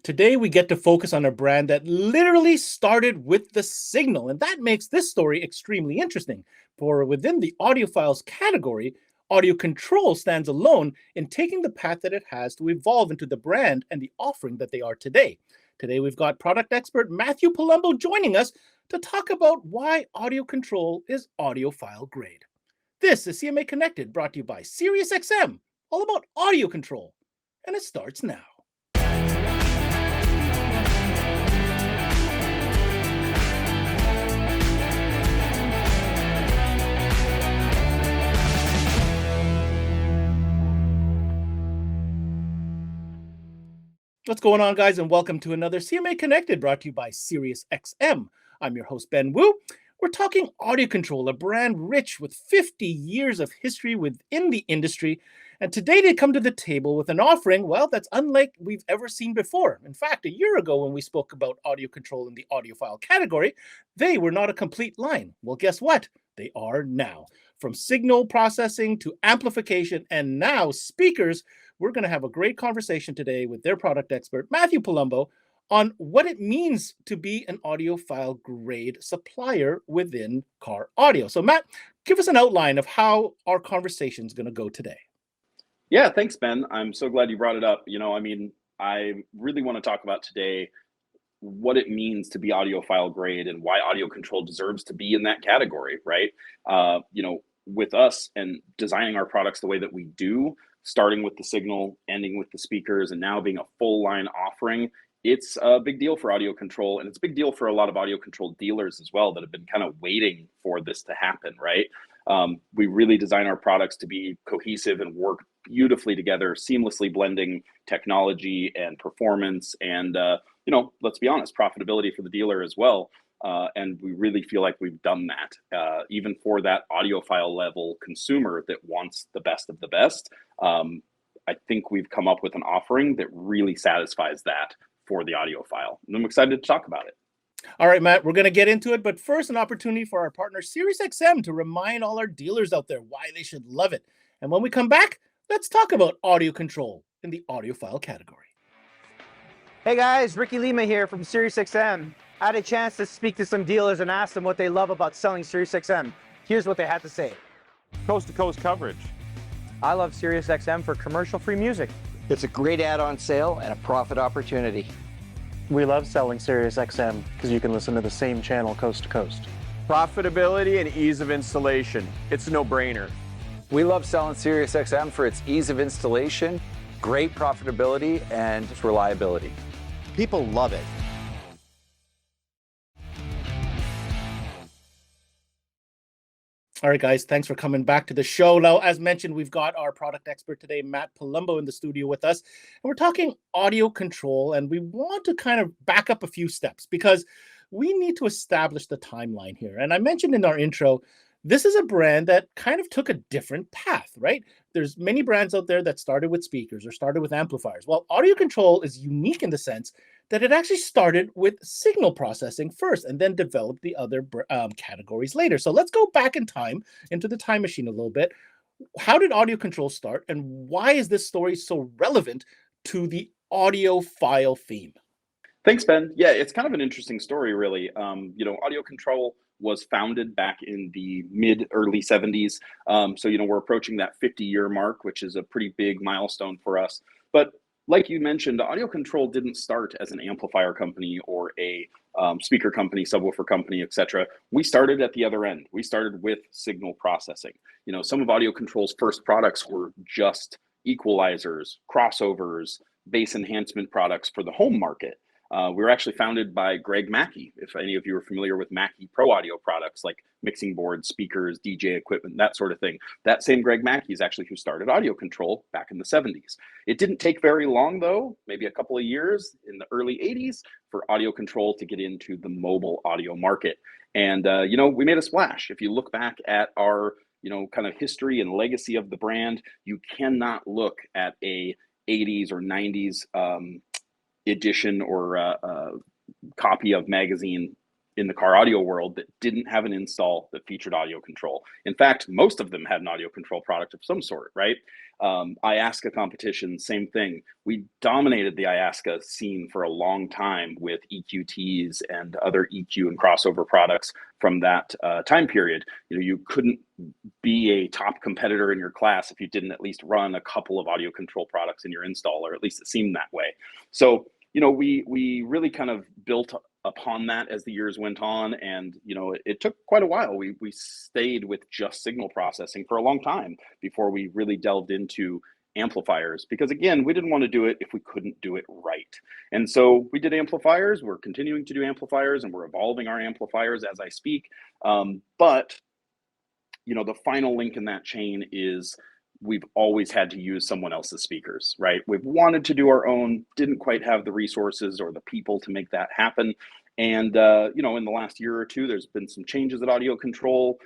Today, we get to focus on a brand that literally started with the signal, and that makes this story extremely interesting. For within the Audiophiles category, Audiocontrol stands alone in taking the path that it has to evolve into the brand and the offering that they are today. Today, we've got product expert Matthew Palumbo joining us to talk about why Audiocontrol is audiophile grade. This is CMA Connected, brought to you by SiriusXM, all about audio control. And it starts now. What's going on, guys, and welcome to another CMA Connected, brought to you by SiriusXM. I'm your host, Ben Wu. We're talking Audiocontrol, a brand rich with 50 years of history within the industry. And today they come to the table with an offering, well, that's unlike we've ever seen before. In fact, a year ago when we spoke about Audiocontrol in the audiophile category, they were not a complete line. Well, guess what? They are now. From signal processing to amplification and now speakers, we're going to have a great conversation today with their product expert, Matthew Palumbo, on what it means to be an audiophile grade supplier within car audio. So Matt, give us an outline of how our conversation is going to go today. Yeah, thanks, Ben. I'm so glad you brought it up. I really want to talk about today what it means to be audiophile grade and why Audiocontrol deserves to be in that category, right? With us and designing our products the way that we do, starting with the signal, ending with the speakers, and now being a full line offering, it's a big deal for Audiocontrol, and it's a big deal for a lot of Audiocontrol dealers as well that have been kind of waiting for this to happen, right? We really design our products to be cohesive and work beautifully together, seamlessly blending technology and performance and, let's be honest, profitability for the dealer as well. And we really feel like we've done that, even for that audiophile level consumer that wants the best of the best. I think we've come up with an offering that really satisfies that for the audiophile. And I'm excited to talk about it. All right, Matt, we're going to get into it. But first, an opportunity for our partner, SiriusXM, to remind all our dealers out there why they should love it. And when we come back, let's talk about Audiocontrol in the audiophile category. Hey guys, Ricky Lima here from SiriusXM. I had a chance to speak to some dealers and ask them what they love about selling SiriusXM. Here's what they had to say. Coast-to-coast coverage. I love SiriusXM for commercial-free music. It's a great add-on sale and a profit opportunity. We love selling SiriusXM because you can listen to the same channel coast to coast. Profitability and ease of installation. It's a no-brainer. We love selling SiriusXM for its ease of installation, great profitability, and its reliability. People love it. All right, guys, thanks for coming back to the show. Now, as mentioned, we've got our product expert today, Matt Palumbo, in the studio with us. And we're talking Audiocontrol, and we want to kind of back up a few steps because we need to establish the timeline here. And I mentioned in our intro, this is a brand that kind of took a different path, right? There's many brands out there that started with speakers or started with amplifiers. Well, Audiocontrol is unique in the sense that it actually started with signal processing first and then developed the other categories later. So let's go back in time into the time machine a little bit. How did Audiocontrol start, and why is this story so relevant to the audiophile theme? Thanks, Ben. Yeah, it's kind of an interesting story, really. Audiocontrol was founded back in the mid-early 70s. We're approaching that 50-year mark, which is a pretty big milestone for us. But like you mentioned, Audiocontrol didn't start as an amplifier company or a speaker company, subwoofer company, etc. We started at the other end. We started with signal processing. Some of Audiocontrol's first products were just equalizers, crossovers, bass enhancement products for the home market. We were actually founded by Greg Mackey, if any of you are familiar with Mackey Pro Audio products like mixing boards, speakers, DJ equipment, that sort of thing. That same Greg Mackey is actually who started Audiocontrol back in the 70s. It didn't take very long, though, maybe a couple of years in the early 80s for Audiocontrol to get into the mobile audio market. And, we made a splash. If you look back at our, kind of history and legacy of the brand, you cannot look at a 80s or 90s edition or copy of magazine in the car audio world that didn't have an install that featured audio control. In fact, most of them had an audio control product of some sort, right? IASCA competition, same thing. We dominated the IASCA scene for a long time with EQTs and other EQ and crossover products from that time period. You couldn't be a top competitor in your class if you didn't at least run a couple of audio control products in your install, or at least it seemed that way. So, we really kind of built upon that as the years went on, and it took quite a while. We stayed with just signal processing for a long time before we really delved into amplifiers, because again, we didn't want to do it if we couldn't do it right. And so we did amplifiers. We're continuing to do amplifiers, and we're evolving our amplifiers as I speak. But the final link in that chain is we've always had to use someone else's speakers, right? We've wanted to do our own, didn't quite have the resources or the people to make that happen. And, in the last year or two, there's been some changes at Audio Control,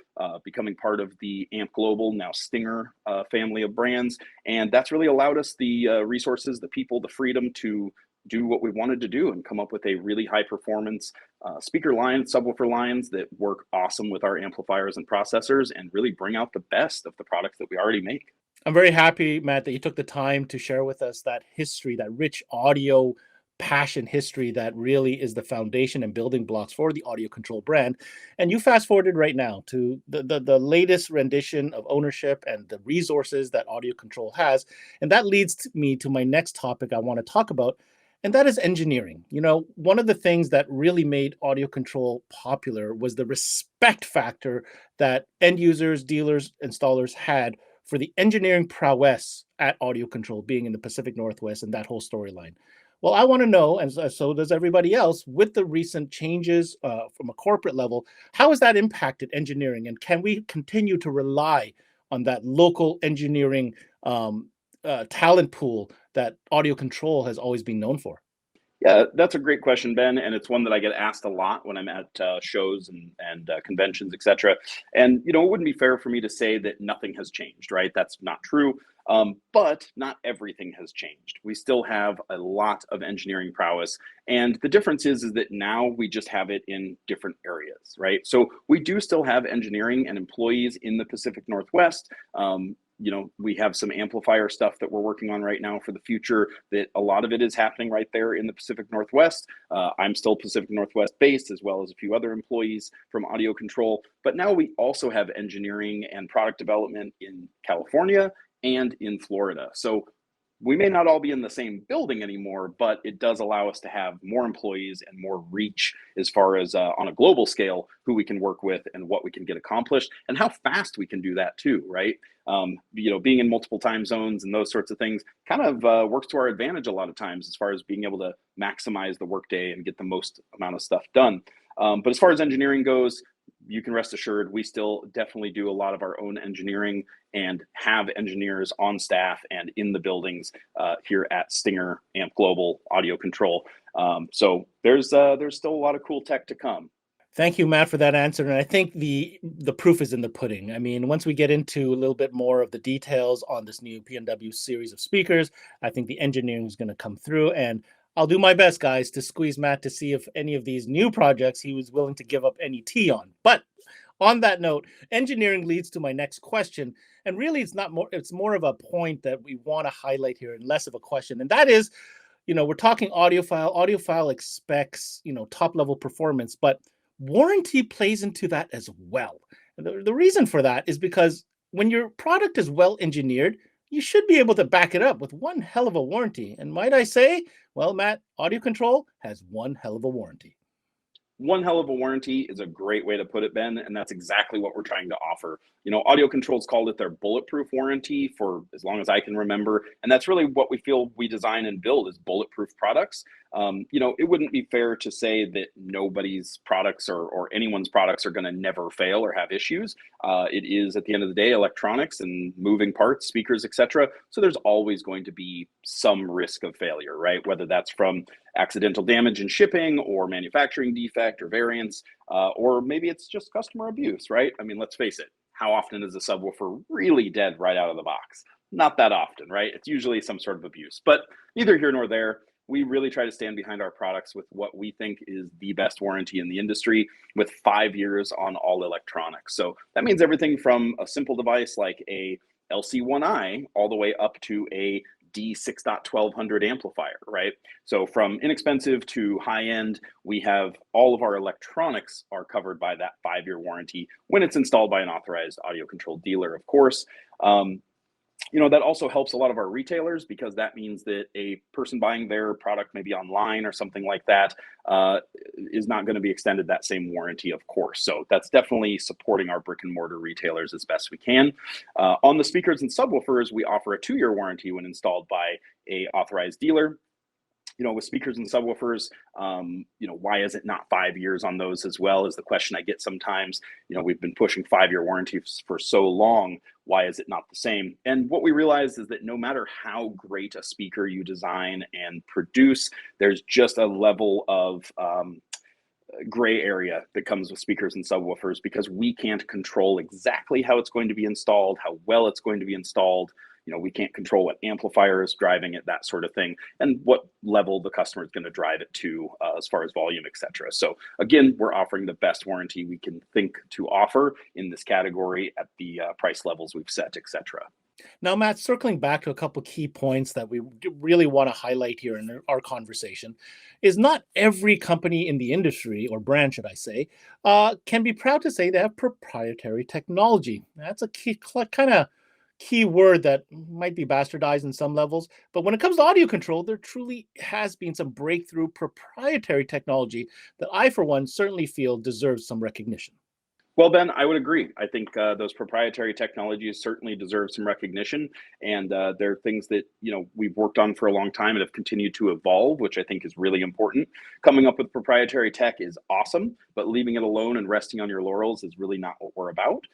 becoming part of the Amp Global, now Stinger family of brands. And that's really allowed us the resources, the people, the freedom to do what we wanted to do and come up with a really high performance speaker line, subwoofer lines that work awesome with our amplifiers and processors and really bring out the best of the products that we already make. I'm very happy, Matt, that you took the time to share with us that history, that rich audio passion history that really is the foundation and building blocks for the Audio Control brand. And you fast forwarded right now to the latest rendition of ownership and the resources that Audio Control has. And that leads me to my next topic I want to talk about, and that is engineering. One of the things that really made Audio Control popular was the respect factor that end users, dealers, installers had for the engineering prowess at Audio Control, being in the Pacific Northwest and that whole storyline. Well, I want to know, and so does everybody else, with the recent changes from a corporate level, how has that impacted engineering? And can we continue to rely on that local engineering talent pool that Audio Control has always been known for? Yeah, that's a great question, Ben, and it's one that I get asked a lot when I'm at shows and conventions, etc. And it wouldn't be fair for me to say that nothing has changed, right? That's not true. But not everything has changed. We still have a lot of engineering prowess, and the difference is that now we just have it in different areas, right? So we do still have engineering and employees in the Pacific Northwest. We have some amplifier stuff that we're working on right now for the future, that a lot of it is happening right there in the Pacific Northwest. I'm still Pacific Northwest based, as well as a few other employees from Audio Control. But now we also have engineering and product development in California and in Florida. So we may not all be in the same building anymore, but it does allow us to have more employees and more reach as far as on a global scale, who we can work with and what we can get accomplished and how fast we can do that too, right? Being in multiple time zones and those sorts of things kind of works to our advantage a lot of times as far as being able to maximize the workday and get the most amount of stuff done. But as far as engineering goes, you can rest assured we still definitely do a lot of our own engineering and have engineers on staff and in the buildings here at Stinger, Amp Global, Audio Control. So there's still a lot of cool tech to come. Thank you, Matt, for that answer. And I think the proof is in the pudding. I mean, once we get into a little bit more of the details on this new PNW series of speakers, I think the engineering is going to come through. And I'll do my best, guys, to squeeze Matt to see if any of these new projects he was willing to give up any tea on. But on that note, engineering leads to my next question. And really, it's more of a point that we want to highlight here and less of a question. And that is, we're talking audiophile. Audiophile expects, top level performance, but warranty plays into that as well. And the reason for that is because when your product is well engineered, you should be able to back it up with one hell of a warranty. And might I say, well, Matt, Audio Control has one hell of a warranty. One hell of a warranty is a great way to put it, Ben, and that's exactly what we're trying to offer. Audio Control's called it their bulletproof warranty for as long as I can remember, and that's really what we feel we design and build is bulletproof products. It wouldn't be fair to say that nobody's products or anyone's products are going to never fail or have issues. It is, at the end of the day, electronics and moving parts, speakers, etc. So there's always going to be some risk of failure, right? Whether that's from accidental damage in shipping or manufacturing defect or variance, or maybe it's just customer abuse, right? I mean, let's face it. How often is a subwoofer really dead right out of the box? Not that often, right? It's usually some sort of abuse, but neither here nor there. we really try to stand behind our products with what we think is the best warranty in the industry, with 5 years on all electronics. So that means everything from a simple device like a LC1i all the way up to a D6.1200 amplifier, right? So from inexpensive to high end, we have all of our electronics are covered by that 5-year warranty when it's installed by an authorized audio control dealer, of course. That also helps a lot of our retailers, because that means that a person buying their product maybe online or something like that is not going to be extended that same warranty, of course. So that's definitely supporting our brick and mortar retailers as best we can. On the speakers and subwoofers, we offer a 2-year warranty when installed by a authorized dealer. With speakers and subwoofers, why is it not 5 years on those as well, is the question I get sometimes. We've been pushing 5-year warranties for so long. Why is it not the same? And what we realize is that no matter how great a speaker you design and produce, there's just a level of gray area that comes with speakers and subwoofers, because we can't control exactly how it's going to be installed, how well it's going to be installed. We can't control what amplifier is driving it, that sort of thing, and what level the customer is going to drive it to as far as volume, etc. So again, we're offering the best warranty we can think to offer in this category at the price levels we've set, etc. Now, Matt, circling back to a couple key points that we really want to highlight here in our conversation, is not every company in the industry, or brand, should I say, can be proud to say they have proprietary technology. That's a key kind of key word that might be bastardized in some levels, but when it comes to audio control, there truly has been some breakthrough proprietary technology that I, for one, certainly feel deserves some recognition. Well, Ben, I would agree. I think those proprietary technologies certainly deserve some recognition, and they're things that we've worked on for a long time and have continued to evolve, which I think is really important. Coming up with proprietary tech is awesome, but leaving it alone and resting on your laurels is really not what we're about.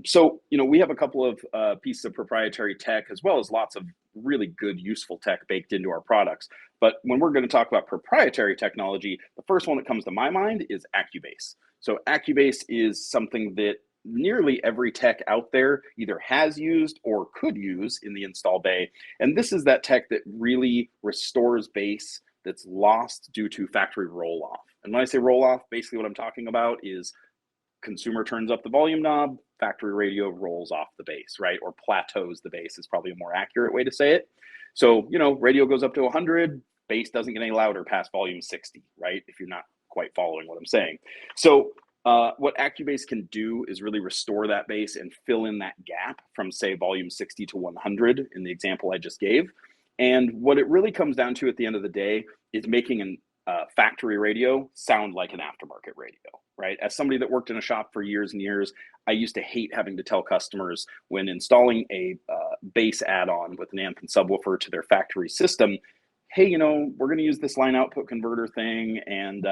So we have a couple of pieces of proprietary tech, as well as lots of really good, useful tech baked into our products. But when we're going to talk about proprietary technology, the first one that comes to my mind is AccuBase. So AccuBase is something that nearly every tech out there either has used or could use in the install bay. And this is that tech that really restores bass that's lost due to factory roll-off. And when I say roll-off, basically what I'm talking about is consumer turns up the volume knob, factory radio rolls off the bass, right? Or plateaus the bass is probably a more accurate way to say it. So, radio goes up to 100, bass doesn't get any louder past volume 60, right? If you're not quite following what I'm saying. So what AccuBase can do is really restore that bass and fill in that gap from, say, volume 60 to 100 in the example I just gave. And what it really comes down to at the end of the day is making an factory radio sound like an aftermarket radio, right? As somebody that worked in a shop for years and years, I used to hate having to tell customers when installing a bass add-on with an amp and subwoofer to their factory system, hey, we're going to use this line output converter thing, and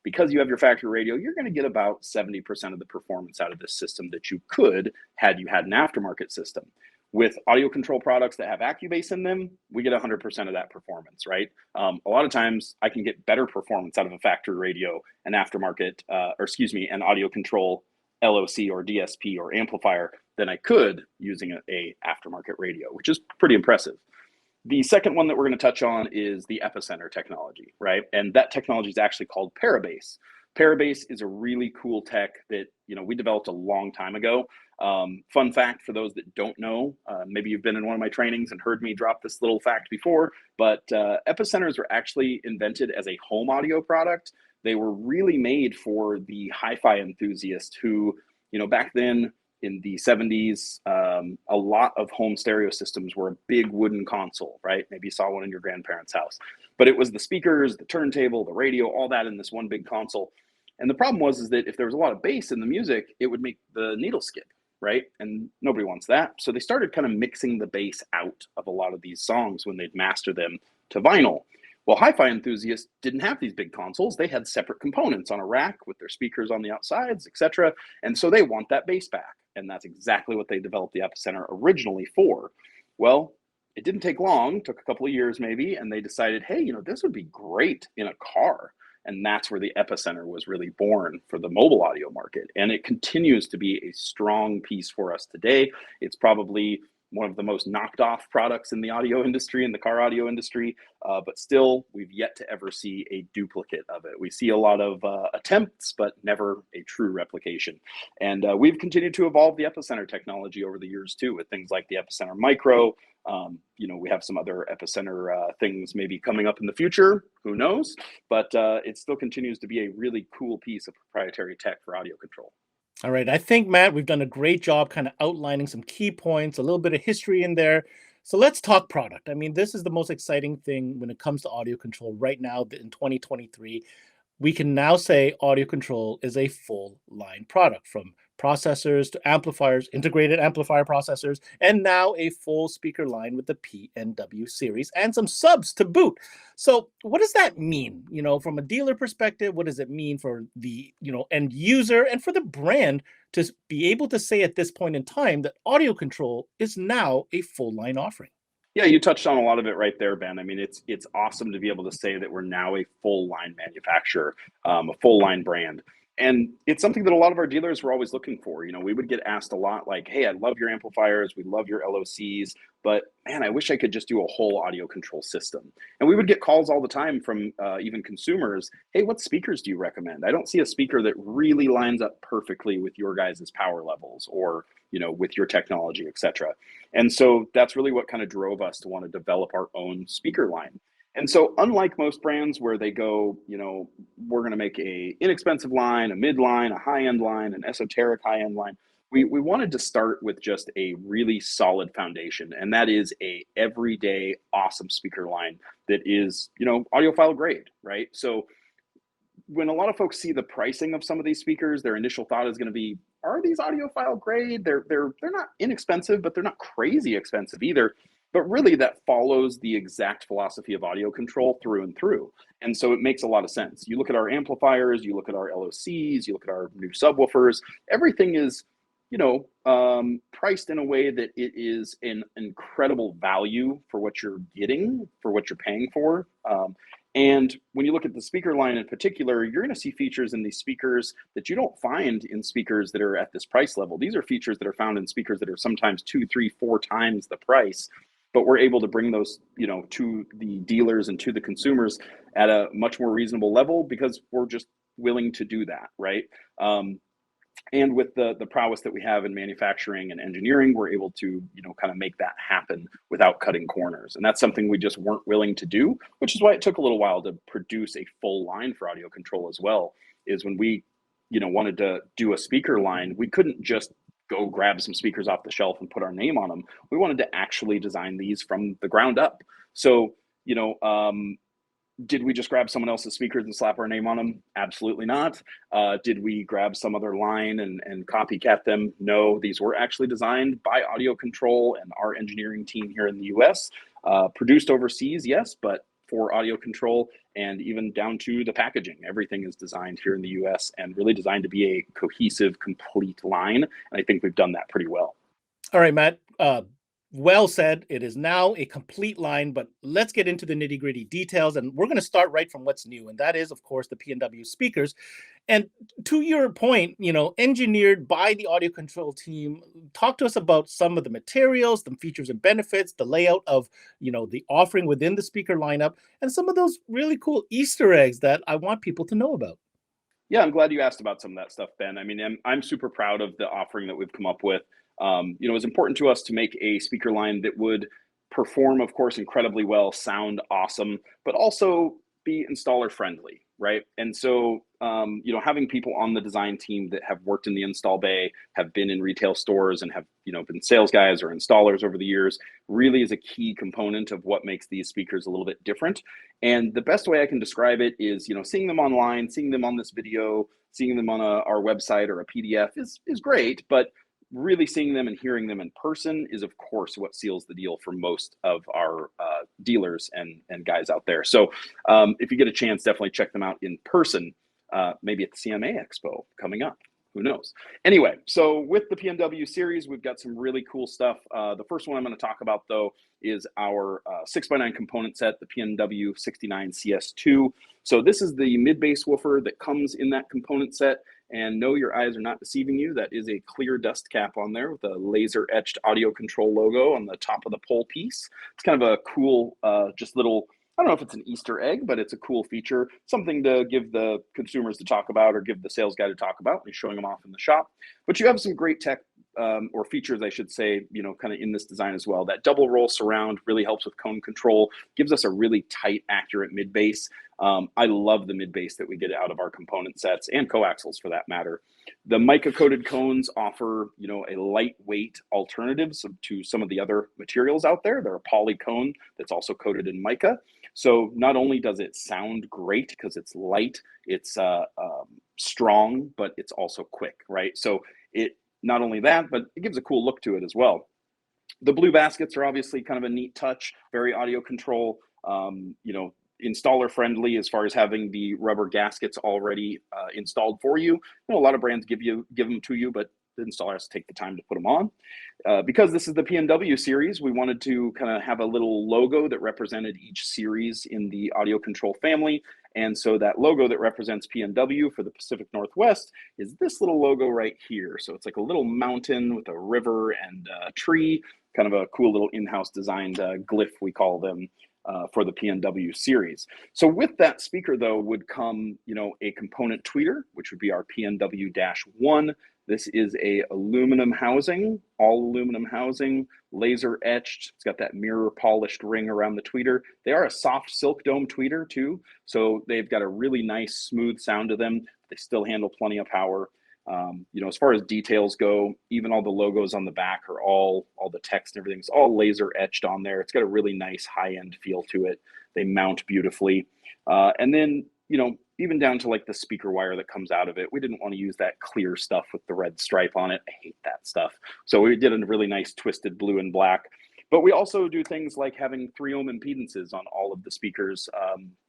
because you have your factory radio, you're going to get about 70% of the performance out of this system that you could had you had an aftermarket system. With audio control products that have AccuBase in them, we get 100% of that performance, right? A lot of times I can get better performance out of a factory radio, an aftermarket, an audio control LOC or DSP or amplifier than I could using a aftermarket radio, which is pretty impressive. The second one that we're going to touch on is the epicenter technology, right? And that technology is actually called Parabase. Parabase is a really cool tech that we developed a long time ago. Fun fact for those that don't know, maybe you've been in one of my trainings and heard me drop this little fact before, but epicenters were actually invented as a home audio product. They were really made for the hi-fi enthusiast who, back then, in the 70s, a lot of home stereo systems were a big wooden console, right? Maybe you saw one in your grandparents' house. But it was the speakers, the turntable, the radio, all that in this one big console. And the problem was that if there was a lot of bass in the music, it would make the needle skip, right? And nobody wants that. So they started kind of mixing the bass out of a lot of these songs when they'd master them to vinyl. Well, hi-fi enthusiasts didn't have these big consoles. They had separate components on a rack with their speakers on the outsides, etc. And so they want that bass back. And that's exactly what they developed the epicenter originally for. Well, it didn't take long, took a couple of years maybe, and they decided, hey, this would be great in a car. And that's where the epicenter was really born for the mobile audio market. And it continues to be a strong piece for us today. It's probably one of the most knocked off products in the audio industry, in the car audio industry, but still we've yet to ever see a duplicate of it. We see a lot of attempts, but never a true replication. And we've continued to evolve the Epicenter technology over the years too, with things like the Epicenter Micro. We have some other Epicenter things maybe coming up in the future, who knows, but it still continues to be a really cool piece of proprietary tech for audio control. All right. I think, Matt, we've done a great job kind of outlining some key points, a little bit of history in there. So let's talk product. I mean, this is the most exciting thing when it comes to audio control right now in 2023. We can now say audio control is a full line product, from processors to amplifiers, integrated amplifier processors, and now a full speaker line with the PNW series and some subs to boot. So what does that mean? From a dealer perspective, what does it mean for the, end user and for the brand to be able to say at this point in time that audio control is now a full line offering? Yeah, you touched on a lot of it right there, Ben. I mean, it's awesome to be able to say that we're now a full line manufacturer, a full line brand. And it's something that a lot of our dealers were always looking for. We would get asked a lot like, hey, I love your amplifiers, we love your LOCs, but man, I wish I could just do a whole audio control system. And we would get calls all the time from even consumers, hey, what speakers do you recommend? I don't see a speaker that really lines up perfectly with your guys' power levels or, with your technology, et cetera. And so that's really what kind of drove us to want to develop our own speaker line. And so unlike most brands where they go, we're going to make a inexpensive line, a mid line, a high-end line, an esoteric high-end line, we wanted to start with just a really solid foundation. And that is a everyday awesome speaker line that is, audiophile grade, right? So when a lot of folks see the pricing of some of these speakers, their initial thought is going to be, are these audiophile grade? They're not inexpensive, but they're not crazy expensive either. But really that follows the exact philosophy of audio control through and through. And so it makes a lot of sense. You look at our amplifiers, you look at our LOCs, you look at our new subwoofers, everything is, priced in a way that it is an incredible value for what you're getting, for what you're paying for. And when you look at the speaker line in particular, you're going to see features in these speakers that you don't find in speakers that are at this price level. These are features that are found in speakers that are sometimes 2, 3, 4 times the price. But we're able to bring those, to the dealers and to the consumers at a much more reasonable level because we're just willing to do that, right? And with the prowess that we have in manufacturing and engineering, we're able to, kind of make that happen without cutting corners. And that's something we just weren't willing to do, which is why it took a little while to produce a full line for audio control as well, is when we, wanted to do a speaker line, we couldn't just go grab some speakers off the shelf and put our name on them. We wanted to actually design these from the ground up. So, did we just grab someone else's speakers and slap our name on them? Absolutely not. Did we grab some other line and copycat them? No, these were actually designed by Audio Control and our engineering team here in the US. Produced overseas, yes, but for Audio Control and even down to the packaging. Everything is designed here in the US and really designed to be a cohesive, complete line. And I think we've done that pretty well. All right, Matt. Well said. It is now a complete line, but let's get into the nitty-gritty details. And we're going to start right from what's new. And that is, of course, the PNW speakers. And to your point, engineered by the audio control team. Talk to us about some of the materials, the features and benefits, the layout of, the offering within the speaker lineup, and some of those really cool Easter eggs that I want people to know about. Yeah, I'm glad you asked about some of that stuff, Ben. I mean, I'm super proud of the offering that we've come up with. It was important to us to make a speaker line that would perform, of course, incredibly well, sound awesome, but also be installer friendly, right? And so, having people on the design team that have worked in the install bay, have been in retail stores and have, been sales guys or installers over the years really is a key component of what makes these speakers a little bit different. And the best way I can describe it is, seeing them online, seeing them on this video, seeing them on our website or a PDF is great, but really seeing them and hearing them in person is, of course, what seals the deal for most of our dealers and guys out there. So if you get a chance, definitely check them out in person, maybe at the CMA Expo coming up. Who knows? Anyway, so with the PNW series, we've got some really cool stuff. The first one I'm going to talk about, though, is our 6x9 component set, the PNW 69 CS2. So this is the mid-bass woofer that comes in that component set. And no, your eyes are not deceiving you. That is a clear dust cap on there with a laser etched Audiocontrol logo on the top of the pole piece. It's kind of a cool, just little, I don't know if it's an Easter egg, but it's a cool feature, something to give the consumers to talk about or give the sales guy to talk about when he's showing them off in the shop. But you have some great tech or features, I should say, kind of in this design as well. That double roll surround really helps with cone control, gives us a really tight, accurate mid bass. I love the mid bass that we get out of our component sets and coaxials for that matter. The mica coated cones offer, a lightweight alternative to some of the other materials out there. They're a poly cone that's also coated in mica. So not only does it sound great because it's light, it's strong, but it's also quick, right? So it not only that, but it gives a cool look to it as well. The blue baskets are obviously kind of a neat touch, very Audiocontrol, installer friendly as far as having the rubber gaskets already installed for you. A lot of brands give them to you, but the installer has to take the time to put them on. Because this is the PNW series, we wanted to kind of have a little logo that represented each series in the Audiocontrol family. And so that logo that represents PNW for the Pacific Northwest is this little logo right here. So it's like a little mountain with a river and a tree, kind of a cool little in-house designed glyph, we call them, for the PNW series. So with that speaker though would come, a component tweeter, which would be our PNW-1. This is a aluminum housing, all aluminum housing, laser etched. It's got that mirror polished ring around the tweeter. They are a soft silk dome tweeter too. So they've got a really nice smooth sound to them. They still handle plenty of power. As far as details go, even all the logos on the back are all the text and everything's all laser etched on there. It's got a really nice high-end feel to it. They mount beautifully. And then, even down to like the speaker wire that comes out of it. We didn't want to use that clear stuff with the red stripe on it. I hate that stuff. So we did a really nice twisted blue and black. But we also do things like having 3 ohm impedances on all of the speakers,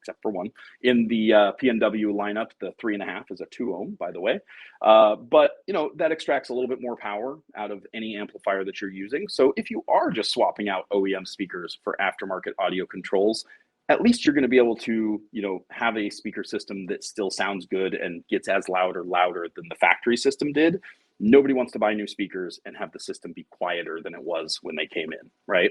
except for one. In the PNW lineup, the 3.5 is a 2 ohm, by the way. But, that extracts a little bit more power out of any amplifier that you're using. So if you are just swapping out OEM speakers for aftermarket audio controls, at least you're going to be able to, have a speaker system that still sounds good and gets as loud or louder than the factory system did. Nobody wants to buy new speakers and have the system be quieter than it was when they came in, right?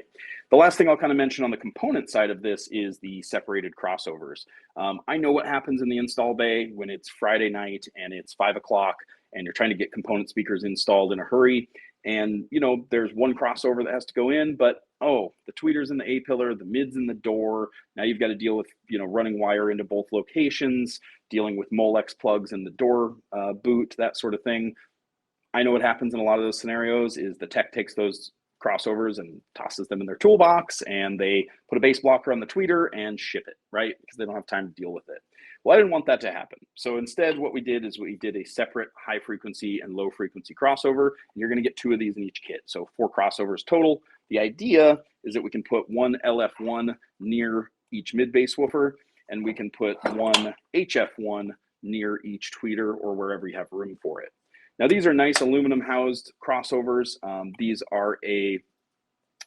The last thing I'll kind of mention on the component side of this is the separated crossovers. I know what happens in the install bay when it's Friday night and it's 5 o'clock and you're trying to get component speakers installed in a hurry. And, there's one crossover that has to go in, but, the tweeter's in the A-pillar, the mid's in the door. Now you've got to deal with, running wire into both locations, dealing with Molex plugs in the door boot, that sort of thing. I know what happens in a lot of those scenarios is the tech takes those crossovers and tosses them in their toolbox and they put a base blocker on the tweeter and ship it, right? Because they don't have time to deal with it. Well, I didn't want that to happen. So instead, what we did is we did a separate high frequency and low frequency crossover. And you're going to get 2 of these in each kit. So 4 crossovers total. The idea is that we can put one LF1 near each mid bass woofer, and we can put one HF1 near each tweeter or wherever you have room for it. Now, these are nice aluminum housed crossovers. These are a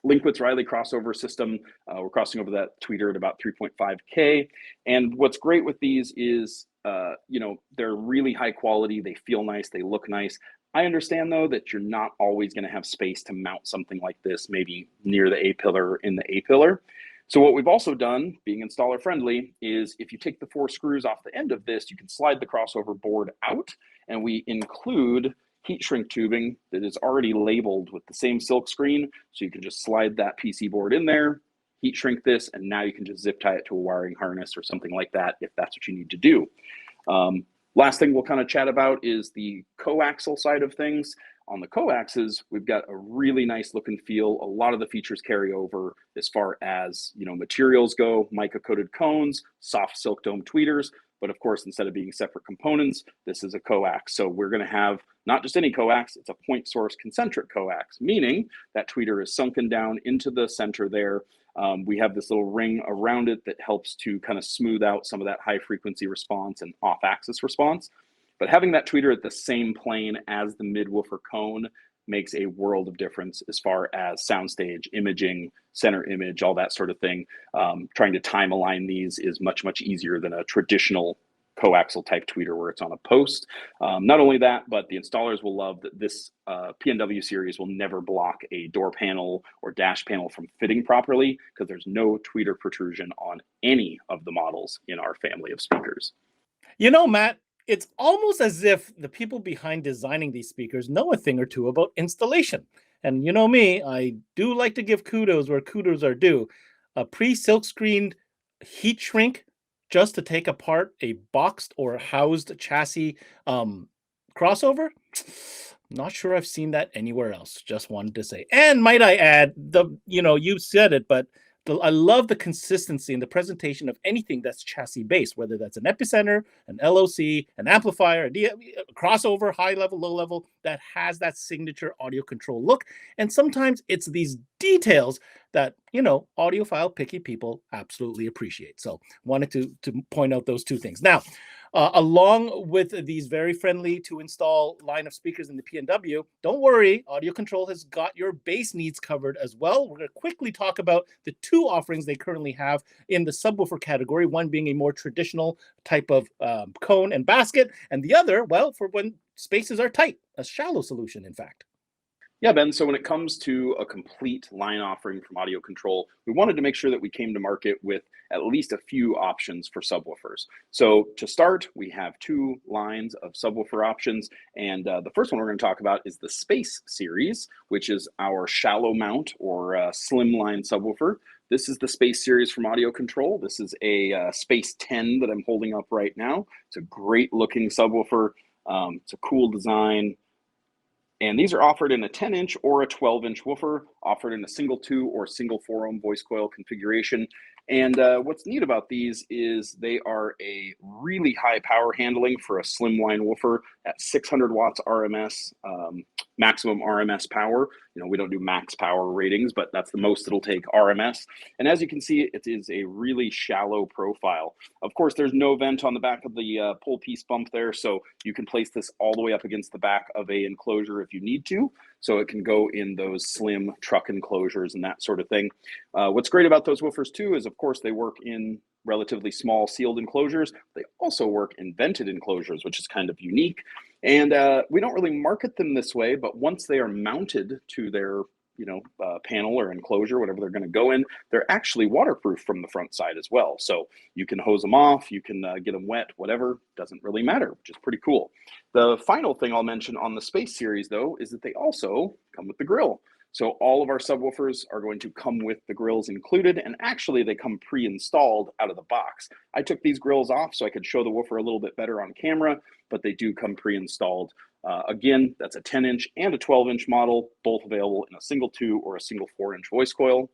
Linkwitz-Riley crossover system. We're crossing over that tweeter at about 3.5K. And what's great with these is, they're really high quality. They feel nice. They look nice. I understand, though, that you're not always going to have space to mount something like this, maybe near the A-pillar, in the A-pillar. So what we've also done, being installer friendly, is if you take the 4 screws off the end of this, you can slide the crossover board out, and we include heat shrink tubing that is already labeled with the same silk screen. So you can just slide that PC board in there, heat shrink this, and now you can just zip tie it to a wiring harness or something like that if that's what you need to do. Last thing we'll kind of chat about is the coaxial side of things. On the coaxes, we've got a really nice look and feel. A lot of the features carry over as far as, materials go, mica coated cones, soft silk dome tweeters. But of course, instead of being separate components, this is a coax. So we're going to have not just any coax, it's a point source concentric coax, meaning that tweeter is sunken down into the center there. We have this little ring around it that helps to kind of smooth out some of that high frequency response and off axis response. But having that tweeter at the same plane as the mid-woofer cone makes a world of difference as far as soundstage, imaging, center image, all that sort of thing. Trying to time align these is much, much easier than a traditional coaxial type tweeter where it's on a post. Not only that, but the installers will love that this PNW series will never block a door panel or dash panel from fitting properly because there's no tweeter protrusion on any of the models in our family of speakers. You know, Matt, it's almost as if the people behind designing these speakers know a thing or two about installation. And you know me, I do like to give kudos where kudos are due. A pre-silk screened heat shrink just to take apart a boxed or housed chassis crossover. Not sure I've seen that anywhere else. Just wanted to say. And might I add, you said it, but I love the consistency in the presentation of anything that's chassis based, whether that's an epicenter, an LOC, an amplifier, a crossover, high level, low level, that has that signature audio control look. And sometimes it's these details that, audiophile picky people absolutely appreciate. So wanted to point out those two things. Now, along with these very friendly to install line of speakers in the PNW, don't worry, Audiocontrol has got your bass needs covered as well. We're going to quickly talk about the two offerings they currently have in the subwoofer category, one being a more traditional type of cone and basket, and the other, well, for when spaces are tight, a shallow solution, in fact. Yeah, Ben, so when it comes to a complete line offering from Audiocontrol, we wanted to make sure that we came to market with at least a few options for subwoofers. So to start, we have two lines of subwoofer options, and the first one we're going to talk about is the Space Series, which is our shallow mount or slimline subwoofer. This is the Space Series from Audiocontrol. This is a Space 10 that I'm holding up right now. It's a great looking subwoofer. It's a cool design. And these are offered in a 10-inch or a 12-inch woofer, offered in a single 2 or single 4 ohm voice coil configuration. And what's neat about these is they are a really high power handling for a slimline woofer at 600 watts RMS, maximum RMS power. We don't do max power ratings, but that's the most it'll take RMS. And as you can see, it is a really shallow profile. Of course, there's no vent on the back of the pull piece bump there, so you can place this all the way up against the back of a enclosure if you need to. So it can go in those slim truck enclosures and that sort of thing. What's great about those woofers too is, of course, they work in relatively small sealed enclosures. They also work in vented enclosures, which is kind of unique. And we don't really market them this way, but once they are mounted to their panel or enclosure, whatever they're going to go in, they're actually waterproof from the front side as well. So you can hose them off, you can get them wet, whatever, doesn't really matter, which is pretty cool. The final thing I'll mention on the Space Series, though, is that they also come with the grill. So all of our subwoofers are going to come with the grills included, and actually they come pre-installed out of the box. I took these grills off so I could show the woofer a little bit better on camera, but they do come pre-installed. Again, that's a 10-inch and a 12-inch model, both available in a single 2 or a single 4-inch voice coil.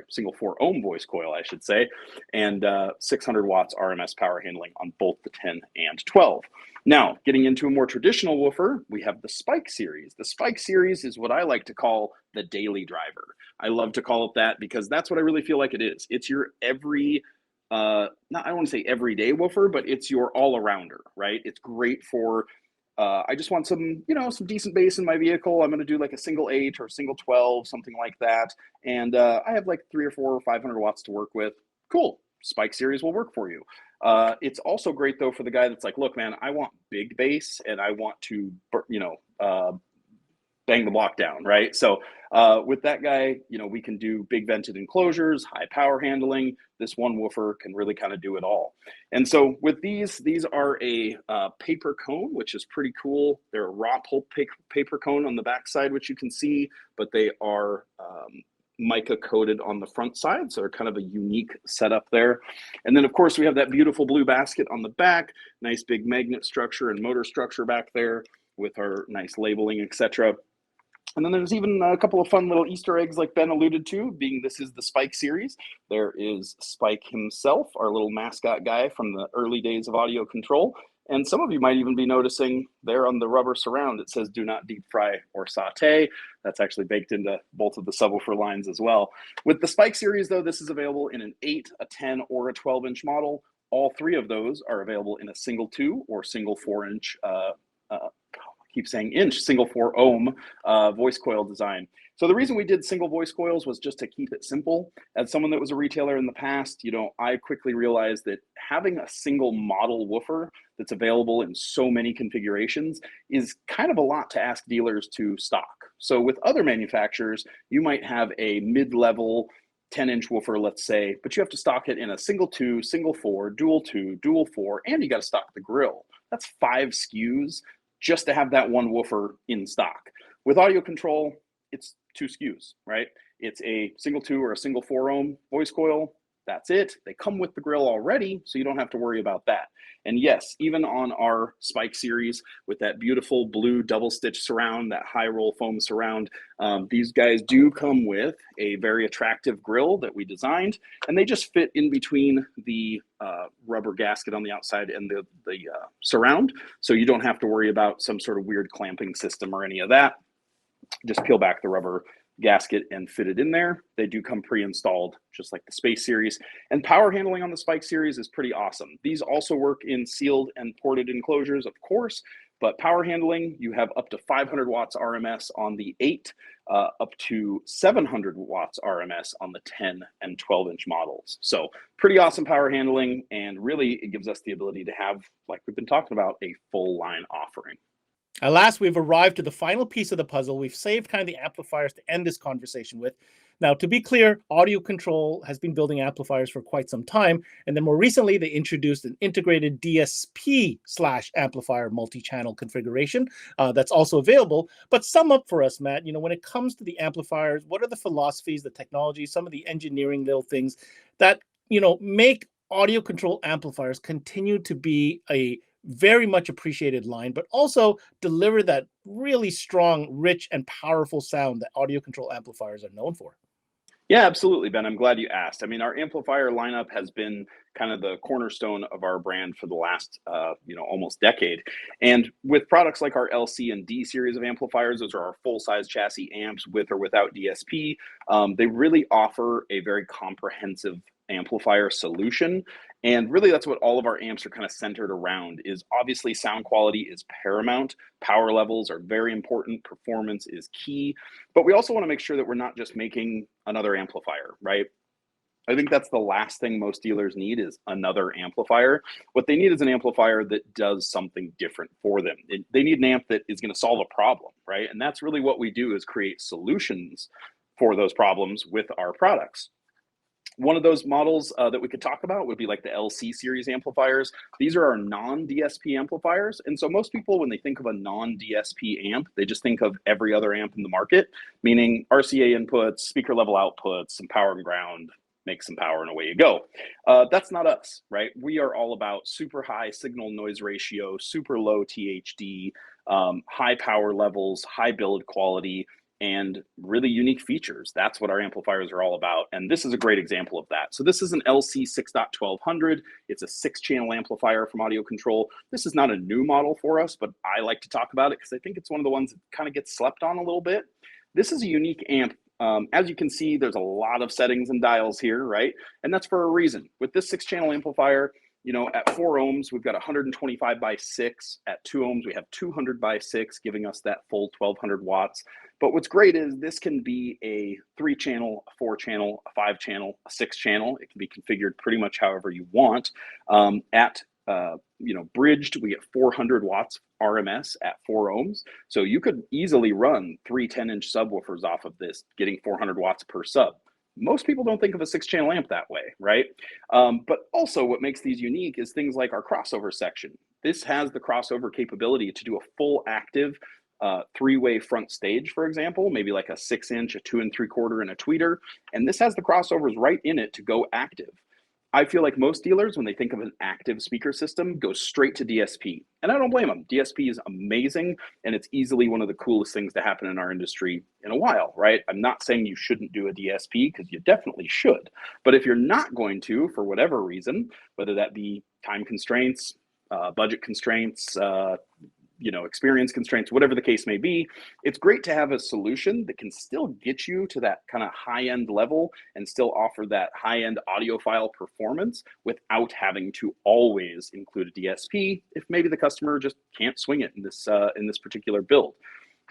Single 4 ohm voice coil, I should say, and 600 watts RMS power handling on both the 10 and 12. Now, getting into a more traditional woofer, we have the Spike Series. The Spike Series is what I like to call the daily driver. I love to call it that because that's what I really feel like it is. It's your every, I don't want to say everyday woofer, but it's your all-arounder, right? It's great for I just want some, some decent bass in my vehicle. I'm going to do like a single 8 or a single 12, something like that. And I have like 300 or 400 or 500 watts to work with. Cool. Spike Series will work for you. It's also great though for the guy that's like, look, man, I want big bass and I want to, bang the block down, right? So with that guy, we can do big vented enclosures, high power handling. This one woofer can really kind of do it all. And so with these are a paper cone, which is pretty cool. They're a raw pulp paper cone on the back side, which you can see, but they are mica coated on the front side. So they're kind of a unique setup there. And then of course we have that beautiful blue basket on the back, nice big magnet structure and motor structure back there with our nice labeling, etc. And then there's even a couple of fun little Easter eggs like Ben alluded to, being this is the Spike Series. There is Spike himself, our little mascot guy from the early days of Audiocontrol. And some of you might even be noticing there on the rubber surround, it says do not deep fry or saute. That's actually baked into both of the subwoofer lines as well. With the Spike Series though, this is available in an 8, a 10, or a 12-inch model. All three of those are available in a single 2 or single 4-inch keep saying inch, single 4 ohm voice coil design. So the reason we did single voice coils was just to keep it simple. As someone that was a retailer in the past, I quickly realized that having a single model woofer that's available in so many configurations is kind of a lot to ask dealers to stock. So with other manufacturers, you might have a mid-level 10-inch woofer, let's say, but you have to stock it in a single 2, single 4, dual 2, dual 4, and you got to stock the grill. That's 5 SKUs just to have that one woofer in stock. With Audiocontrol, it's 2 SKUs, right? It's a single 2 or a single 4 ohm voice coil. That's it. They come with the grill already, so you don't have to worry about that. And yes, even on our Spike series with that beautiful blue double stitch surround, that high roll foam surround, these guys do come with a very attractive grill that we designed, and they just fit in between the rubber gasket on the outside and the surround, so you don't have to worry about some sort of weird clamping system or any of that. Just peel back the rubber gasket and fit it in there. They do come pre-installed, just like the Space series. And power handling on the Spike series is pretty awesome. These also work in sealed and ported enclosures, of course, but power handling, you have up to 500 watts RMS on the 8, up to 700 watts RMS on the 10 and 12-inch models. So pretty awesome power handling, and really it gives us the ability to have, like we've been talking about, a full line offering. At last, we've arrived to the final piece of the puzzle. We've saved kind of the amplifiers to end this conversation with. Now, to be clear, Audiocontrol has been building amplifiers for quite some time, and then more recently, they introduced an integrated DSP/amplifier multi-channel configuration that's also available. But sum up for us, Matt, when it comes to the amplifiers, what are the philosophies, the technology, some of the engineering little things that, make Audiocontrol amplifiers continue to be a very much appreciated line, but also deliver that really strong, rich, and powerful sound that Audiocontrol amplifiers are known for? Yeah, absolutely, Ben. I'm glad you asked. I mean, our amplifier lineup has been kind of the cornerstone of our brand for the last, almost decade. And with products like our LC and D series of amplifiers, those are our full-size chassis amps with or without DSP. They really offer a very comprehensive amplifier solution. And really that's what all of our amps are kind of centered around. Is obviously sound quality is paramount. Power levels are very important. Performance is key. But we also want to make sure that we're not just making another amplifier, right? I think that's the last thing most dealers need is another amplifier. What they need is an amplifier that does something different for them. They need an amp that is going to solve a problem, right? And that's really what we do, is create solutions for those problems with our products. One of those models that we could talk about would be like the LC series amplifiers. These are our non-DSP amplifiers. And so most people, when they think of a non-DSP amp, they just think of every other amp in the market, meaning RCA inputs, speaker level outputs, some power and ground, make some power, and away you go. That's not us, right? We are all about super high signal noise ratio, super low THD, high power levels, high build quality, and really unique features. That's what our amplifiers are all about. And this is a great example of that. So this is an LC 6.1200. It's a 6-channel amplifier from Audiocontrol. This is not a new model for us, but I like to talk about it because I think it's one of the ones that kind of gets slept on a little bit. This is a unique amp. As you can see, there's a lot of settings and dials here, right? And that's for a reason. With this 6-channel amplifier, at 4 ohms, we've got 125 by 6. At 2 ohms, we have 200 by 6, giving us that full 1200 watts. But what's great is this can be a 3-channel, a 4-channel, a 5-channel, a 6-channel. It can be configured pretty much however you want. Bridged, we get 400 watts RMS at 4 ohms. So you could easily run 3 10-inch subwoofers off of this, getting 400 watts per sub. Most people don't think of a 6-channel amp that way, right? But also what makes these unique is things like our crossover section. This has the crossover capability to do a full active 3-way front stage, for example, maybe like a 6-inch, a 2 3/4, and a tweeter. And this has the crossovers right in it to go active. I feel like most dealers, when they think of an active speaker system, go straight to DSP. And I don't blame them. DSP is amazing, and it's easily one of the coolest things to happen in our industry in a while, right? I'm not saying you shouldn't do a DSP, because you definitely should. But if you're not going to, for whatever reason, whether that be time constraints, budget constraints, experience constraints, whatever the case may be, it's great to have a solution that can still get you to that kind of high-end level and still offer that high-end audiophile performance without having to always include a DSP if maybe the customer just can't swing it in this particular build.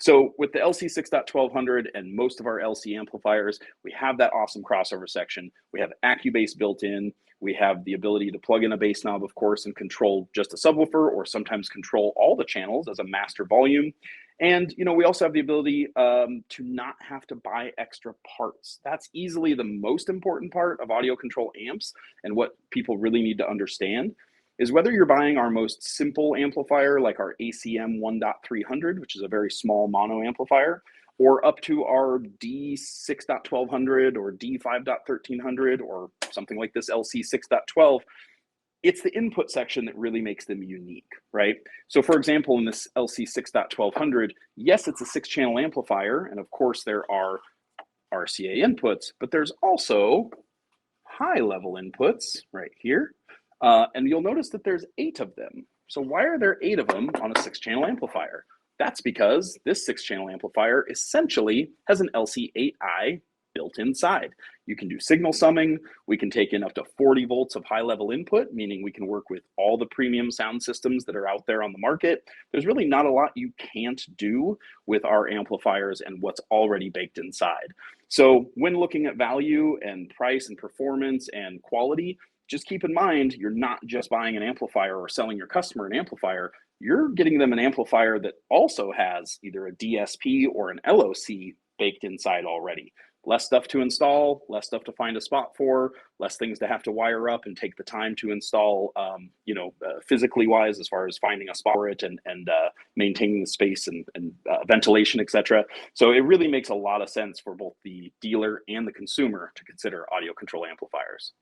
So with the LC 6.1200 and most of our LC amplifiers, we have that awesome crossover section. We have AccuBass built in. We have the ability to plug in a bass knob, of course, and control just a subwoofer, or sometimes control all the channels as a master volume. And we also have the ability to not have to buy extra parts. That's easily the most important part of audio control amps, and what people really need to understand is whether you're buying our most simple amplifier, like our ACM 1.300, which is a very small mono amplifier, or up to our D6.1200 or D5.1300 or something like this LC 6.12, it's the input section that really makes them unique, right? So for example, in this LC 6.1200, yes, it's a 6-channel amplifier, and of course there are RCA inputs, but there's also high-level inputs right here. And you'll notice that there's 8 of them. So why are there 8 of them on a 6-channel amplifier? That's because this 6-channel amplifier essentially has an LC8I built inside. You can do signal summing. We can take in up to 40 volts of high-level input, meaning we can work with all the premium sound systems that are out there on the market. There's really not a lot you can't do with our amplifiers and what's already baked inside. So when looking at value and price and performance and quality, just keep in mind, you're not just buying an amplifier or selling your customer an amplifier. You're getting them an amplifier that also has either a DSP or an LOC baked inside already. Less stuff to install, less stuff to find a spot for, less things to have to wire up and take the time to install, physically wise, as far as finding a spot for it and maintaining the space and ventilation, etc. So it really makes a lot of sense for both the dealer and the consumer to consider audio control amplifiers.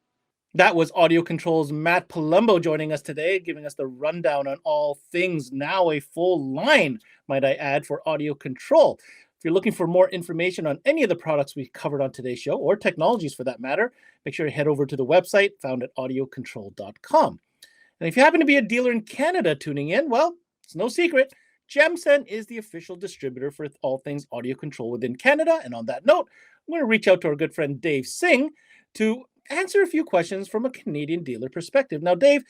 That was Audiocontrol's Matt Palumbo joining us today, giving us the rundown on all things, now a full line, might I add, for Audiocontrol. If you're looking for more information on any of the products we covered on today's show, or technologies for that matter, make sure to head over to the website found at audiocontrol.com. And if you happen to be a dealer in Canada tuning in, well, it's no secret. Gemsen is the official distributor for all things audio control within Canada. And on that note, I'm going to reach out to our good friend Dave Singh to answer a few questions from a Canadian dealer perspective. Now, Dave,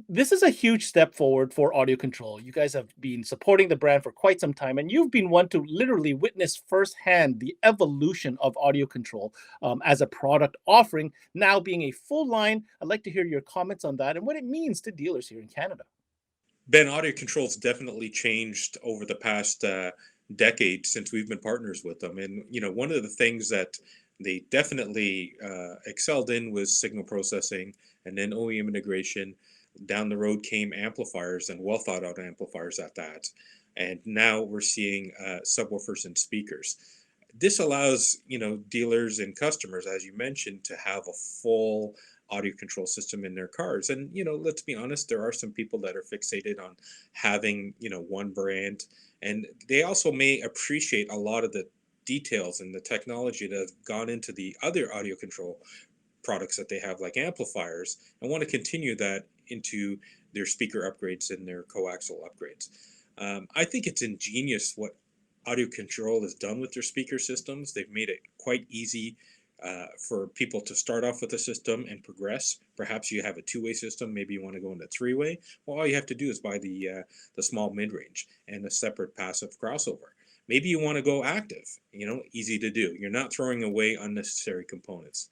this is a huge step forward for audio control. You guys have been supporting the brand for quite some time, and you've been one to literally witness firsthand the evolution of audio control as a product offering, now being a full line. I'd like to hear your comments on that and what it means to dealers here in Canada. Ben, audio control's definitely changed over the past decade since we've been partners with them. And, one of the things that they definitely excelled in was signal processing and then OEM integration. Down the road came amplifiers, and well thought out amplifiers at that. And now we're seeing subwoofers and speakers. This allows, dealers and customers, as you mentioned, to have a full audio control system in their cars. And, let's be honest, there are some people that are fixated on having, one brand. And they also may appreciate a lot of the details and the technology that have gone into the other audio control products that they have, like amplifiers, and want to continue that into their speaker upgrades and their coaxial upgrades. I think it's ingenious what audio control has done with their speaker systems. They've made it quite easy for people to start off with a system and progress. Perhaps you have a 2-way system, maybe you want to go into 3-way. Well, all you have to do is buy the small mid-range and a separate passive crossover. Maybe you want to go active, easy to do. You're not throwing away unnecessary components.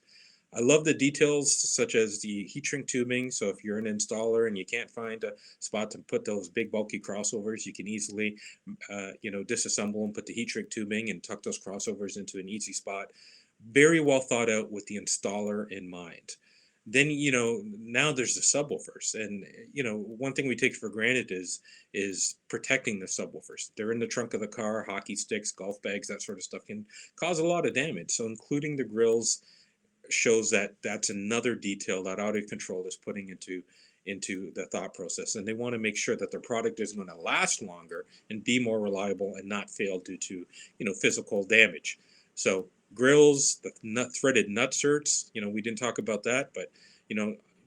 I love the details such as the heat shrink tubing. So if you're an installer and you can't find a spot to put those big bulky crossovers, you can easily, disassemble and put the heat shrink tubing and tuck those crossovers into an easy spot. Very well thought out with the installer in mind. Then, now there's the subwoofers. And, one thing we take for granted is protecting the subwoofers. They're in the trunk of the car, hockey sticks, golf bags, that sort of stuff can cause a lot of damage. So including the grills shows that that's another detail that audio control is putting into the thought process. And they want to make sure that their product is going to last longer and be more reliable and not fail due to, physical damage. So grills, the threaded nutserts, we didn't talk about that, but,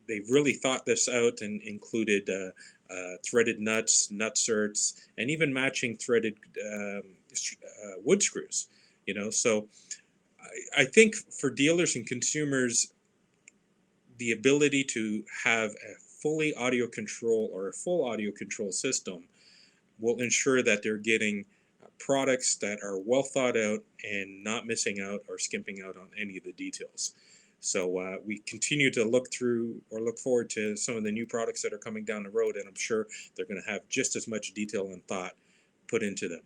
they've really thought this out and included threaded nuts, nutserts, and even matching threaded wood screws. So I think for dealers and consumers, the ability to have a fully audio control or a full audio control system will ensure that they're getting products that are well thought out and not missing out or skimping out on any of the details. So we continue to look forward to some of the new products that are coming down the road, and I'm sure they're going to have just as much detail and thought put into them.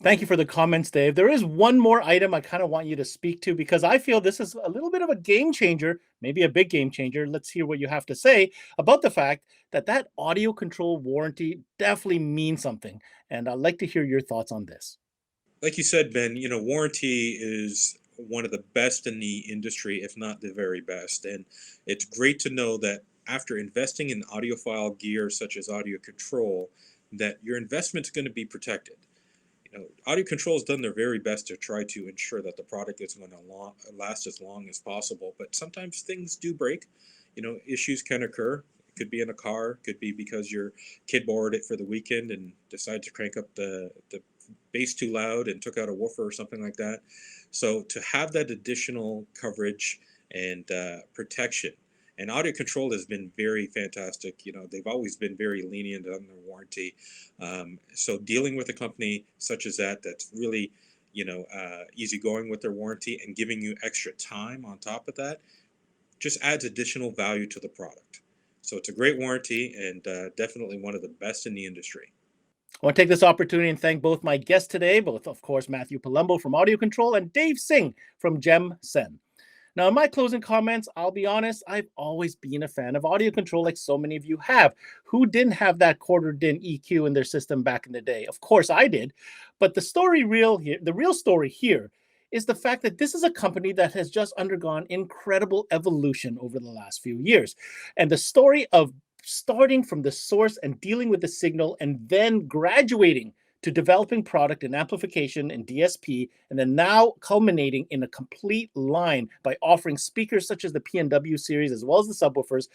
Thank you for the comments, Dave. There is one more item I kind of want you to speak to, because I feel this is a little bit of a game changer, maybe a big game changer. Let's hear what you have to say about the fact that that audio control warranty definitely means something. And I'd like to hear your thoughts on this. Like you said, Ben, warranty is one of the best in the industry, if not the very best. And it's great to know that after investing in audiophile gear such as audio control, that your investment is going to be protected. Audio Control has done their very best to try to ensure that the product is going to last as long as possible, but sometimes things do break. Issues can occur. It could be in a car, could be because your kid borrowed it for the weekend and decided to crank up the bass too loud and took out a woofer or something like that. So to have that additional coverage and protection, and Audio Control has been very fantastic. They've always been very lenient on their warranty. So dealing with a company such as that's really, easygoing with their warranty and giving you extra time on top of that just adds additional value to the product. So it's a great warranty and definitely one of the best in the industry. I want to take this opportunity and thank both my guests today, both, of course, Matthew Palumbo from Audio Control and Dave Singh from GemSen. Now, in my closing comments, I'll be honest, I've always been a fan of Audio Control, like so many of you have. Who didn't have that quarter-din EQ in their system back in the day? Of course, I did. But the real story here is the fact that this is a company that has just undergone incredible evolution over the last few years. And the story of starting from the source and dealing with the signal and then graduating to developing product and amplification and DSP, and then now culminating in a complete line by offering speakers such as the PNW series as well as the subwoofers.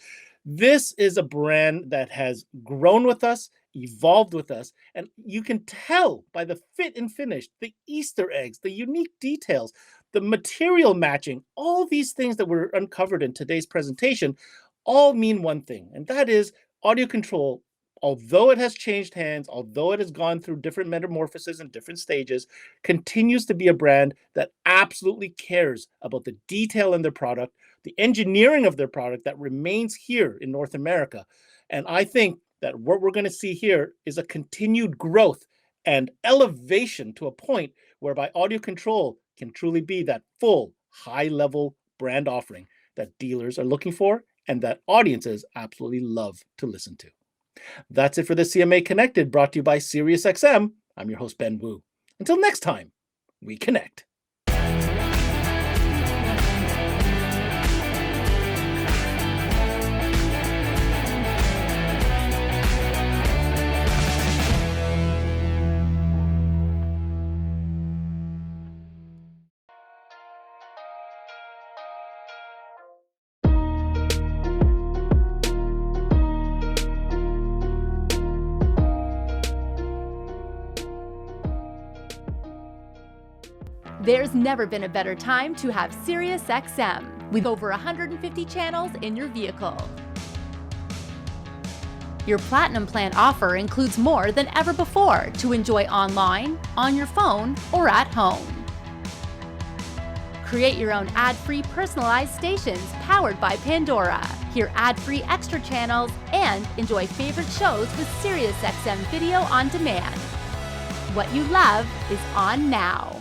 This is a brand that has grown with us, evolved with us, and you can tell by the fit and finish, the Easter eggs, the unique details, the material matching, all these things that were uncovered in today's presentation all mean one thing, and that is Audio Control, although it has changed hands, although it has gone through different metamorphoses and different stages, continues to be a brand that absolutely cares about the detail in their product, the engineering of their product that remains here in North America. And I think that what we're going to see here is a continued growth and elevation to a point whereby Audio Control can truly be that full, high-level brand offering that dealers are looking for and that audiences absolutely love to listen to. That's it for the CMA Connected, brought to you by SiriusXM. I'm your host, Ben Wu. Until next time, we connect. There's never been a better time to have SiriusXM with over 150 channels in your vehicle. Your Platinum Plan offer includes more than ever before to enjoy online, on your phone, or at home. Create your own ad-free personalized stations powered by Pandora. Hear ad-free extra channels and enjoy favorite shows with SiriusXM Video on Demand. What you love is on now.